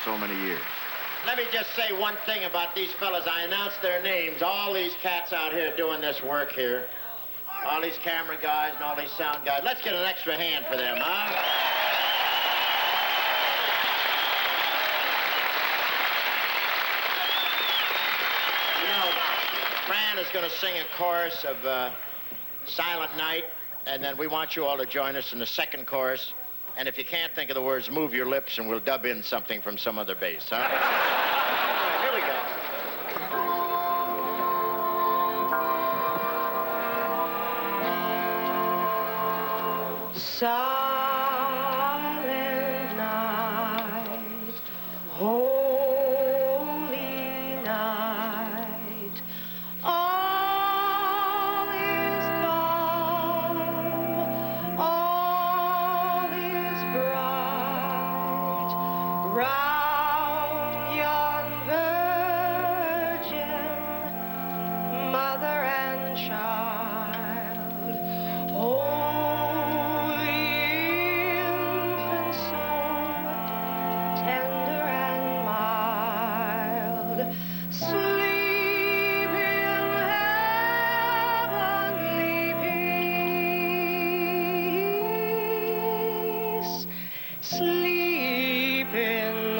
so many years. Let me just say one thing about these fellas. I announced their names. All these cats out here doing this work here. All these camera guys and all these sound guys. Let's get an extra hand for them, huh? You know, Fran is going to sing a chorus of Silent Night, and then we want you all to join us in the second chorus. And if you can't think of the words, move your lips and we'll dub in something from some other bass, huh? Here we go. Silent night, holy night, all is calm, all is bright, round yon virgin, mother and child, holy infant soul, tender and mild, sleep in heavenly peace, sleep in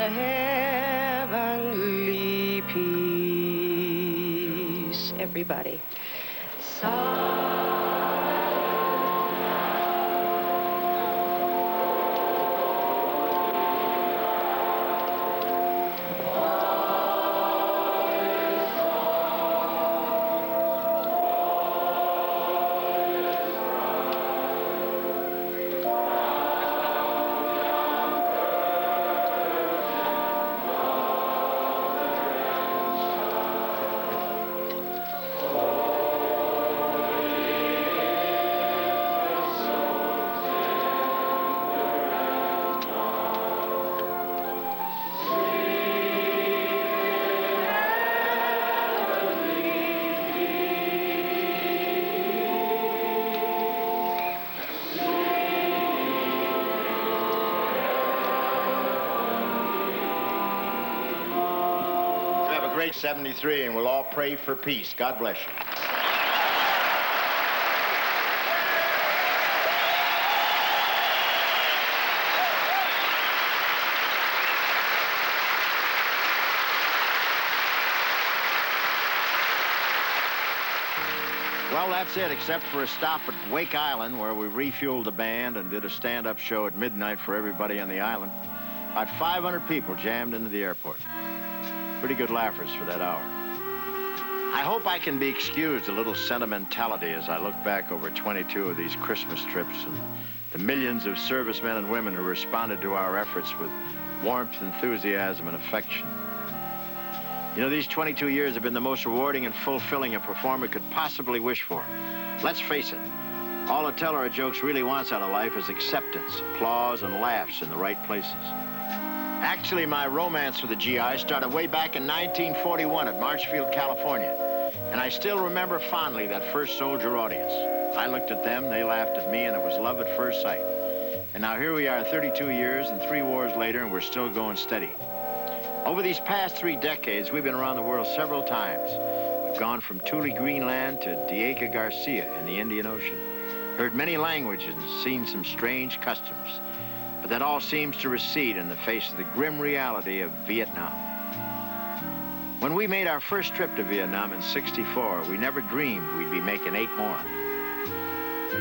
heavenly peace. Everybody. Have a great 73, and we'll all pray for peace. God bless you. Well, that's it, except for a stop at Wake Island, where we refueled the band and did a stand-up show at midnight for everybody on the island. About 500 people jammed into the airport. Pretty good laughers for that hour. I hope I can be excused a little sentimentality as I look back over 22 of these Christmas trips and the millions of servicemen and women who responded to our efforts with warmth, enthusiasm, and affection. You know, these 22 years have been the most rewarding and fulfilling a performer could possibly wish for. Let's face it, all a teller of jokes really wants out of life is acceptance, applause, and laughs in the right places. Actually, my romance with the GI started way back in 1941 at Marshfield, California. And I still remember fondly that first soldier audience. I looked at them, they laughed at me, and it was love at first sight. And now here we are 32 years and 3 wars later, and we're still going steady. Over these past 3 decades, we've been around the world several times. We've gone from Thule, Greenland to Diego Garcia in the Indian Ocean, heard many languages and seen some strange customs. But that all seems to recede in the face of the grim reality of Vietnam. When we made our first trip to Vietnam in '64, we never dreamed we'd be making 8 more.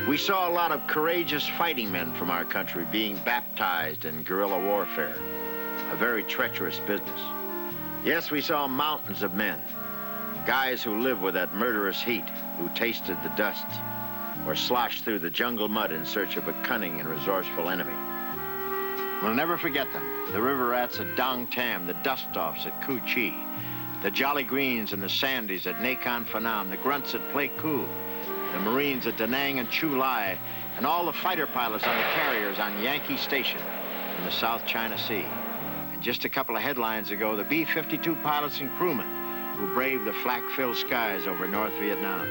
We saw a lot of courageous fighting men from our country being baptized in guerrilla warfare, a very treacherous business. Yes, we saw mountains of men, guys who live with that murderous heat, who tasted the dust, or sloshed through the jungle mud in search of a cunning and resourceful enemy. We'll never forget them. The river rats at Dong Tam, the dust-offs at Cu Chi, the Jolly Greens and the Sandys at Nakhon Phanom, the grunts at Pleiku, the Marines at Da Nang and Chu Lai, and all the fighter pilots on the carriers on Yankee Station in the South China Sea. And just a couple of headlines ago, the B-52 pilots and crewmen who braved the flak-filled skies over North Vietnam.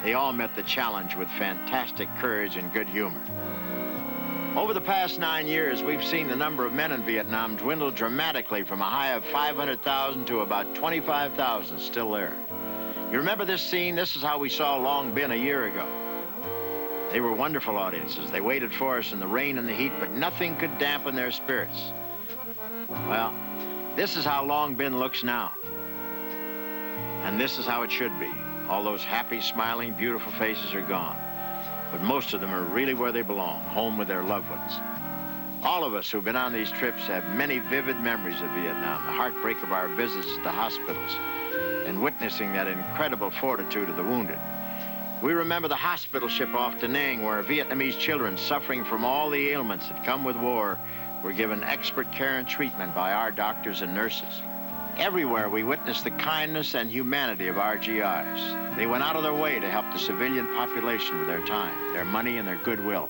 They all met the challenge with fantastic courage and good humor. Over the past 9 years, we've seen the number of men in Vietnam dwindle dramatically from a high of 500,000 to about 25,000 still there. You remember this scene? This is how we saw Long Binh a year ago. They were wonderful audiences. They waited for us in the rain and the heat, but nothing could dampen their spirits. Well, this is how Long Binh looks now. And this is how it should be. All those happy, smiling, beautiful faces are gone. But most of them are really where they belong, home with their loved ones. All of us who've been on these trips have many vivid memories of Vietnam, the heartbreak of our visits to the hospitals, and witnessing that incredible fortitude of the wounded. We remember the hospital ship off Da Nang, where Vietnamese children suffering from all the ailments that come with war were given expert care and treatment by our doctors and nurses. Everywhere we witnessed the kindness and humanity of our GIs. They went out of their way to help the civilian population with their time, their money, and their goodwill.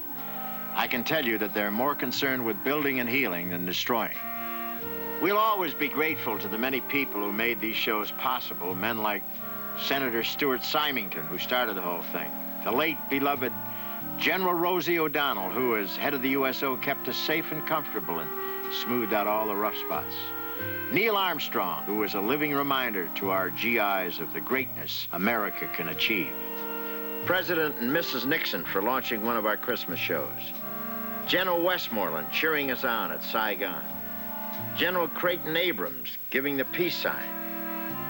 I can tell you that they're more concerned with building and healing than destroying. We'll always be grateful to the many people who made these shows possible, men like Senator Stuart Symington, who started the whole thing, the late beloved General Rosie O'Donnell, who, as head of the USO, kept us safe and comfortable and smoothed out all the rough spots. Neil Armstrong, who was a living reminder to our GIs of the greatness America can achieve. President and Mrs. Nixon for launching one of our Christmas shows. General Westmoreland cheering us on at Saigon. General Creighton Abrams giving the peace sign.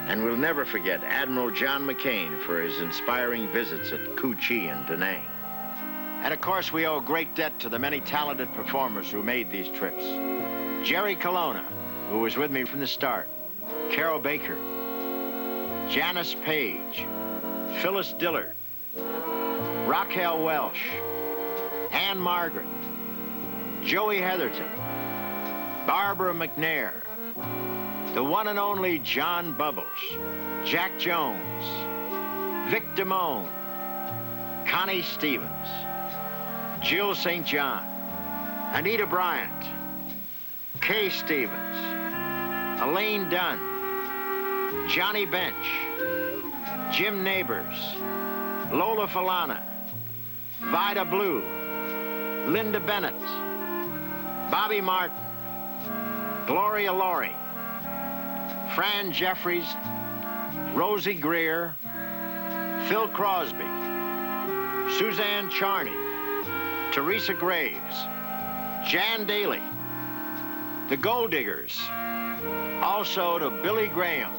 And we'll never forget Admiral John McCain for his inspiring visits at Cu Chi and Da Nang. And of course, we owe a great debt to the many talented performers who made these trips. Jerry Colonna, who was with me from the start, Carol Baker, Janice Page, Phyllis Dillard, Raquel Welch, Ann Margaret, Joey Heatherton, Barbara McNair, the one and only John Bubbles, Jack Jones, Vic Damone, Connie Stevens, Jill St. John, Anita Bryant, Kay Stevens, Elaine Dunn, Johnny Bench, Jim Neighbors, Lola Falana, Vida Blue, Linda Bennett, Bobby Martin, Gloria Laurie, Fran Jeffries, Rosie Greer, Phil Crosby, Suzanne Charney, Teresa Graves, Jan Daly, the Gold Diggers, also to Billy Graham,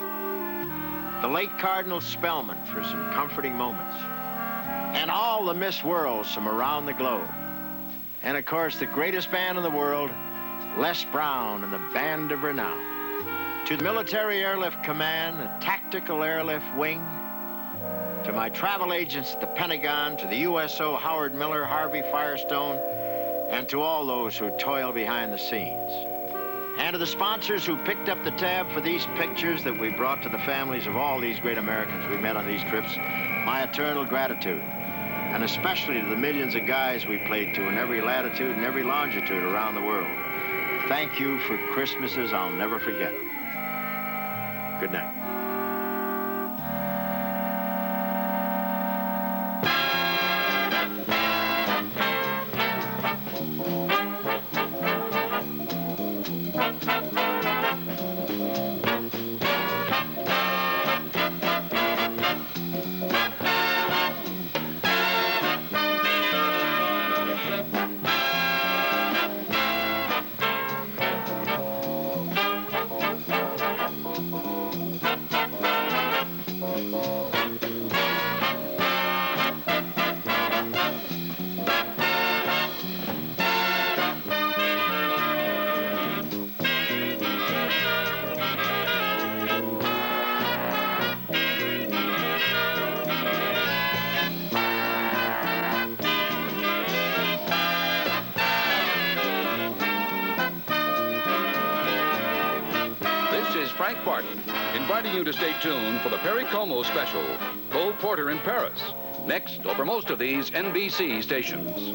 the late Cardinal Spellman for some comforting moments, and all the Miss Worlds from around the globe. And of course, the greatest band in the world, Les Brown and the Band of Renown. To the Military Airlift Command, the Tactical Airlift Wing, to my travel agents at the Pentagon, to the USO Howard Miller, Harvey Firestone, and to all those who toil behind the scenes. And to the sponsors who picked up the tab for these pictures that we brought to the families of all these great Americans we met on these trips, my eternal gratitude. And especially to the millions of guys we played to in every latitude and every longitude around the world. Thank you for Christmases I'll never forget. Good night. Frank Barton, inviting you to stay tuned for the Perry Como special, Cole Porter in Paris, next over most of these NBC stations.